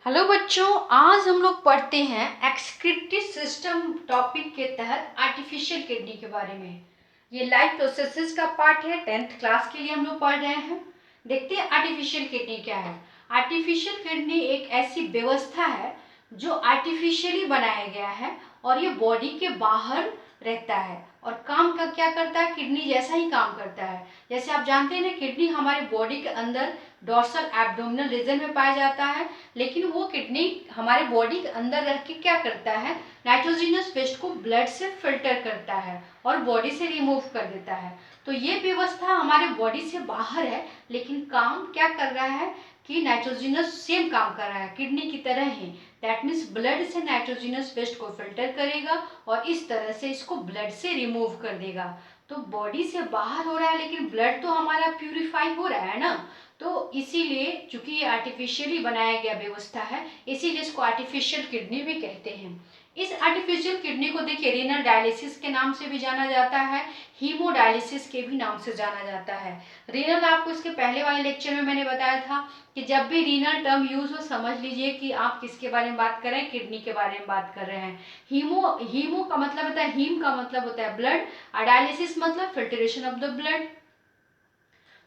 Hello बच्चों, आज हम लोग पढ़ते हैं एक्सक्रीटरी सिस्टम टॉपिक के तहत आर्टिफिशियल किडनी के बारे में। ये लाइफ प्रोसेसेस का पार्ट है, 10th क्लास के लिए हम लोग पढ़ रहे हैं। देखते हैं आर्टिफिशियल किडनी क्या है। आर्टिफिशियल किडनी एक ऐसी व्यवस्था है जो आर्टिफिशियली बनाया गया है और ये बॉडी के बाहर रहता है और काम का क्या करता है, किडनी जैसा ही काम करता है। जैसे आप जानते हैं ना, किडनी हमारे बॉडी के अंदर डोर्सल एब्डोमिनल रीजन में पाया जाता है, लेकिन वो किडनी हमारे बॉडी के अंदर रह के क्या करता है, नाइट्रोजनस वेस्ट को ब्लड से फिल्टर करता है और बॉडी से रिमूव कर देता है। तो ये व्यवस्था हमारे बॉडी से बाहर है, लेकिन काम क्या कर रहा है कि नाइट्रोजनस सेम काम कर रहा है किडनी की तरह ही। दैट मीन्स ब्लड से नाइट्रोजनस वेस्ट को फिल्टर करेगा और इस तरह से इसको ब्लड से रिमूव कर देगा। तो बॉडी से बाहर हो रहा है, लेकिन ब्लड तो हमारा प्यूरिफाई हो रहा है ना। तो इसीलिए चूंकि ये आर्टिफिशियली बनाया गया व्यवस्था है, इसीलिए इसको आर्टिफिशियल किडनी भी कहते हैं। इस आर्टिफिशियल किडनी को देखिए, रीनल डायलिसिस के नाम से भी जाना जाता है, हीमोडायलिसिस के भी नाम से जाना जाता है। रीनल आपको इसके पहले वाले लेक्चर में मैंने बताया था कि जब भी रीनल टर्म यूज हो, समझ लीजिए कि आप किसके बारे में बात कर रहे हैं, किडनी के बारे में बात कर रहे हैं। हीमो का मतलब होता है, हीम का मतलब होता है ब्लड, डायलिसिस मतलब फिल्ट्रेशन ऑफ द ब्लड।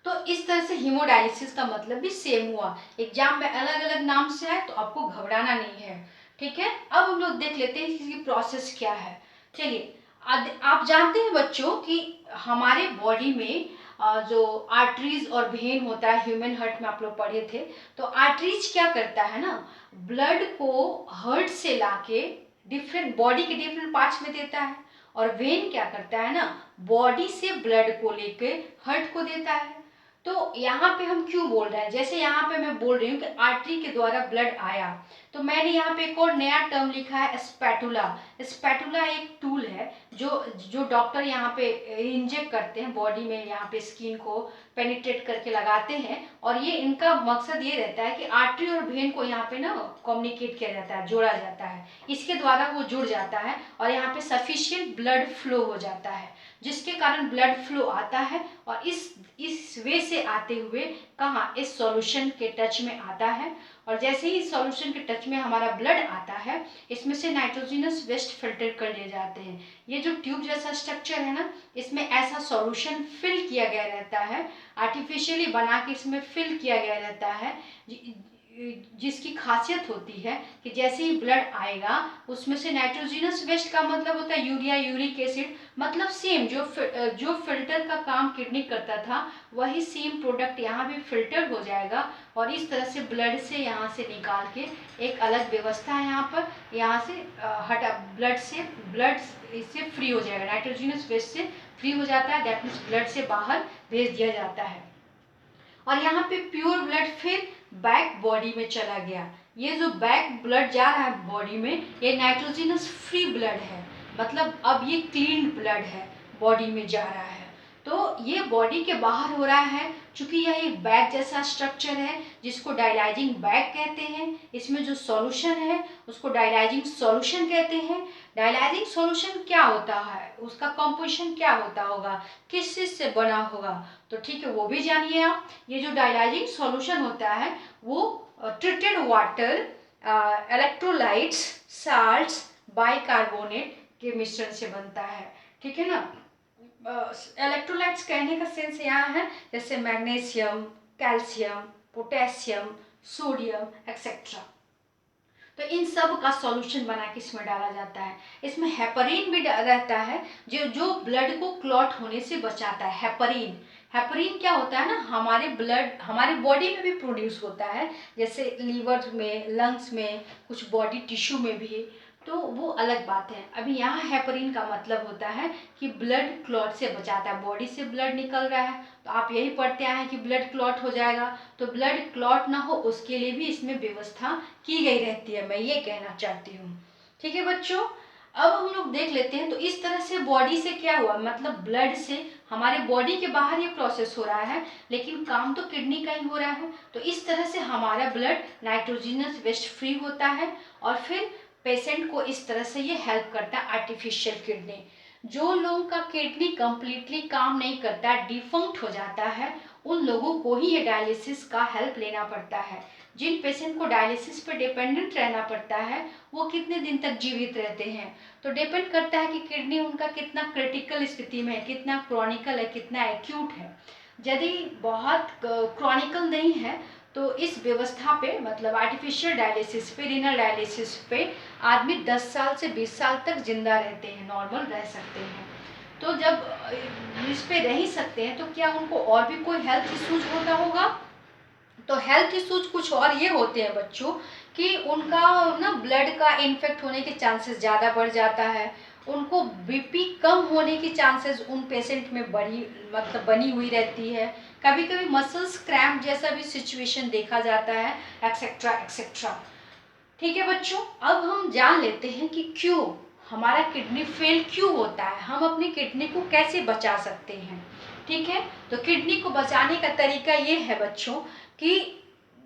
तो इस तरह से हीमोडायलिसिस का मतलब भी सेम हुआ। एग्जाम में अलग अलग नाम से आए तो आपको घबराना नहीं है, ठीक है। अब हम लोग देख लेते हैं इसकी प्रोसेस क्या है। चलिए, आप जानते हैं बच्चों कि हमारे बॉडी में जो आर्टरीज और वेन होता है, ह्यूमन हार्ट में आप लोग पढ़े थे। तो आर्टरीज क्या करता है ना, ब्लड को हार्ट से लाके डिफरेंट बॉडी के डिफरेंट पार्ट्स में देता है, और वेन क्या करता है ना, बॉडी से ब्लड को लेके हार्ट को देता है। तो यहाँ पे हम क्यों बोल रहे हैं, जैसे यहाँ पे मैं बोल रही हूँ कि आर्टरी के द्वारा ब्लड आया, तो मैंने यहाँ पे एक और नया टर्म लिखा है, स्पैटुला। स्पैटुला एक टूल है जो जो डॉक्टर यहाँ पे इंजेक्ट करते हैं बॉडी में, यहाँ पे स्किन को पेनिट्रेट करके लगाते हैं, और ये इनका मकसद ये रहता है कि आर्टरी और वेन को यहाँ पे ना कम्युनिकेट किया जाता है, जोड़ा जाता है। इसके द्वारा वो जुड़ जाता है और यहाँ पे सफिशिएंट ब्लड फ्लो हो जाता है, जिसके कारण ब्लड फ्लो आता है और इस वे से आते हुए कहाँ, इस सॉल्यूशन के टच में आता है। और जैसे ही सॉल्यूशन के टच में हमारा ब्लड आता है, इसमें से नाइट्रोजनस वेस्ट फिल्टर कर लिए जाते हैं। ये जो ट्यूब जैसा स्ट्रक्चर है ना, इसमें ऐसा सॉल्यूशन फिल किया गया रहता है, आर्टिफिशियली बना के इसमें फिल किया गया रहता है, जिसकी खासियत होती है कि जैसे ही ब्लड आएगा, उसमें से नाइट्रोजनस वेस्ट का मतलब होता है यूरिया, यूरिक एसिड, मतलब सेम जो फिल्टर का काम किडनी करता था, वही सेम प्रोडक्ट यहाँ भी फिल्टर हो जाएगा और इस तरह से ब्लड से यहाँ से निकाल के एक अलग व्यवस्था है यहाँ पर, यहाँ से हटा ब्लड इससे फ्री हो जाएगा, नाइट्रोजनस वेस्ट से फ्री हो जाता है। दैट मीन्स ब्लड से बाहर भेज दिया जाता है और यहाँ पे प्योर ब्लड फिर बैक बॉडी में चला गया। ये जो बैक ब्लड जा रहा है बॉडी में, ये नाइट्रोजनस फ्री ब्लड है, मतलब अब ये क्लीन ब्लड है, बॉडी में जा रहा है। तो ये बॉडी के बाहर हो रहा है, चूंकि यह एक बैग जैसा स्ट्रक्चर है जिसको डायलाइजिंग बैग कहते हैं। इसमें जो सॉल्यूशन है उसको डायलाइजिंग सॉल्यूशन कहते हैं। डायलाइजिंग सॉल्यूशन क्या होता है, उसका कंपोजिशन क्या होता होगा, किस चीज से बना होगा, तो ठीक है वो भी जानिए आप। ये जो डायलाइजिंग सॉल्यूशन होता है वो treated water, electrolytes, salts, bicarbonate के मिश्रण से बनता है, ठीक है ना। इलेक्ट्रोलाइट्स कहने का सेंस यहाँ है जैसे magnesium, calcium, potassium, sodium etcetera. तो इन सब का सॉल्यूशन बना के इसमें डाला जाता है। इसमें हेपरीन भी रहता है जो जो ब्लड को क्लॉट होने से बचाता है। हेपरीन क्या होता है ना, हमारे बॉडी में भी प्रोड्यूस होता है, जैसे लीवर में, लंग्स में, कुछ बॉडी टिश्यू में भी, तो वो अलग बात है। अभी यहाँ हेपरीन का मतलब होता है कि ब्लड क्लॉट से बचाता है। बॉडी से ब्लड निकल रहा है तो आप यही पढ़ते आए हैं कि ब्लड क्लॉट हो जाएगा, तो ब्लड क्लॉट ना हो उसके लिए भी इसमें व्यवस्था की गई रहती है, मैं ये कहना चाहती हूँ, ठीक है बच्चों। अब हम लोग देख लेते हैं, तो इस तरह से बॉडी से क्या हुआ, मतलब ब्लड से हमारे बॉडी के बाहर ये प्रोसेस हो रहा है, लेकिन काम तो किडनी का ही हो रहा है। तो इस तरह से हमारा ब्लड नाइट्रोजनस वेस्ट फ्री होता है और फिर पेशेंट को इस तरह से ये हेल्प करता है आर्टिफिशियल किडनी। जो लोगों का किडनी कंप्लीटली काम नहीं करता, डिफंक्ट हो जाता है, उन लोगों को ही ये डायलिसिस का हेल्प लेना पड़ता है। जिन पेशेंट को डायलिसिस पर डिपेंडेंट रहना पड़ता है वो कितने दिन तक जीवित रहते हैं। तो डिपेंड करता है कि किडनी उनका कितना क्रिटिकल स्थिति में है, कितना क्रॉनिकल है, कितना एक्यूट है। यदि बहुत क्रॉनिकल नहीं है तो इस व्यवस्था पे मतलब आर्टिफिशियल डायलिसिस पे, रीनल डायलिसिस पे आदमी 10 साल से 20 साल तक जिंदा रहते हैं, नॉर्मल रह सकते हैं। तो जब इस पे रह ही सकते हैं तो क्या उनको और भी कोई हेल्थ इश्यूज होता होगा? तो हेल्थ इश्यूज कुछ और ये होते हैं बच्चों कि उनका ना ब्लड का इन्फेक्ट होने के चांसेस ज़्यादा बढ़ जाता है, उनको बीपी कम होने की चांसेस उन पेशेंट में बनी हुई रहती है, कभी कभी मसल्स क्रैम्प जैसा भी सिचुएशन देखा जाता है, एक्सेट्रा एक्सेट्रा। ठीक है बच्चों, अब हम जान लेते हैं कि क्यों हमारा किडनी फेल क्यों होता है, हम अपनी किडनी को कैसे बचा सकते हैं। ठीक है, तो किडनी को बचाने का तरीका ये है बच्चों कि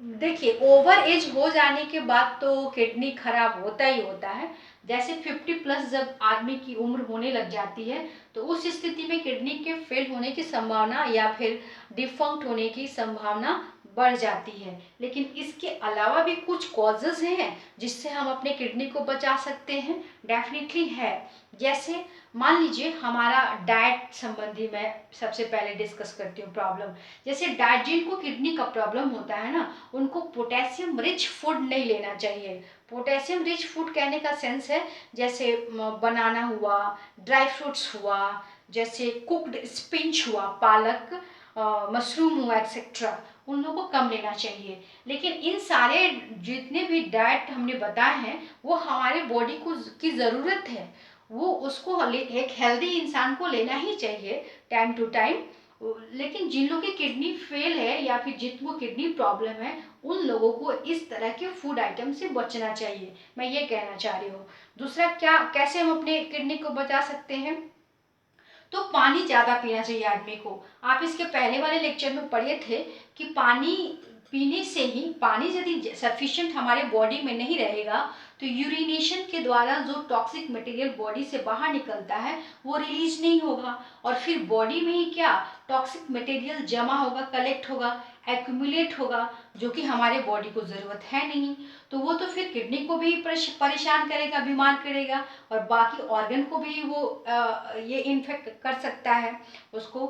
देखिए ओवर एज हो जाने के बाद तो किडनी खराब होता ही होता है। जैसे 50+ जब आदमी की उम्र होने लग जाती है तो उस स्थिति में किडनी के फेल होने की संभावना या फिर डिफंक्ट होने की संभावना बढ़ जाती है। लेकिन इसके अलावा भी कुछ कॉजेज हैं जिससे हम अपने किडनी को बचा सकते हैं, डेफिनेटली है। जैसे मान लीजिए हमारा डाइट संबंधी मैं सबसे पहले डिस्कस करती हूँ प्रॉब्लम। जैसे डाइट, जिनको किडनी का प्रॉब्लम होता है ना उनको पोटेशियम रिच फूड नहीं लेना चाहिए। पोटेशियम रिच फूड कहने का सेंस है जैसे बनाना हुआ, ड्राई फ्रूट्स हुआ, जैसे कुक्ड स्पिंच हुआ, पालक, मशरूम हुआ, एक्सेट्रा, उन लोगों को कम लेना चाहिए। लेकिन इन सारे जितने भी डाइट हमने बताए हैं वो हमारे बॉडी को की ज़रूरत है, वो उसको एक हेल्दी इंसान को लेना ही चाहिए टाइम टू टाइम। लेकिन जिन लोगों की किडनी फेल है या फिर जिनको किडनी प्रॉब्लम है उन लोगों को इस तरह के फूड आइटम से बचना चाहिए, मैं ये कहना चाह रही हूँ। दूसरा, क्या कैसे हम अपने किडनी को बचा सकते हैं? तो पानी ज़्यादा पीना चाहिए आदमी को। आप इसके पहले वाले लेक्चर में पढ़े थे कि पानी पीने से ही, पानी यदि सफिशिएंट हमारे बॉडी में नहीं रहेगा तो यूरिनेशन के द्वारा जो टॉक्सिक मटेरियल बॉडी से बाहर निकलता है वो रिलीज नहीं होगा और फिर बॉडी में ही क्या टॉक्सिक मटेरियल जमा होगा, कलेक्ट होगा, एक्यूमुलेट होगा, जो कि हमारे बॉडी को ज़रूरत है नहीं। तो वो तो फिर किडनी को भी परेशान करेगा, बीमार करेगा और बाकी ऑर्गन को भी वो ये इन्फेक्ट कर सकता है उसको।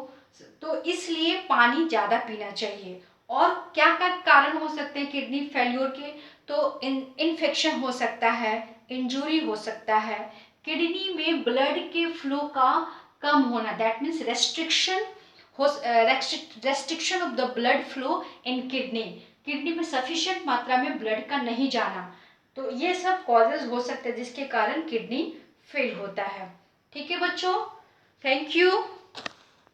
तो इसलिए पानी ज़्यादा पीना चाहिए। और क्या क्या कारण हो सकते हैं किडनी फेल्योर के? तो इन्फेक्शन हो सकता है, इंजुरी हो सकता है, किडनी में ब्लड के फ्लो का कम होना, that means restriction of the blood flow in kidney, kidney में सफिशिएंट मात्रा में ब्लड का नहीं जाना। तो ये सब कॉजेज हो सकते हैं जिसके कारण किडनी फेल होता है। ठीक है बच्चों, थैंक यू।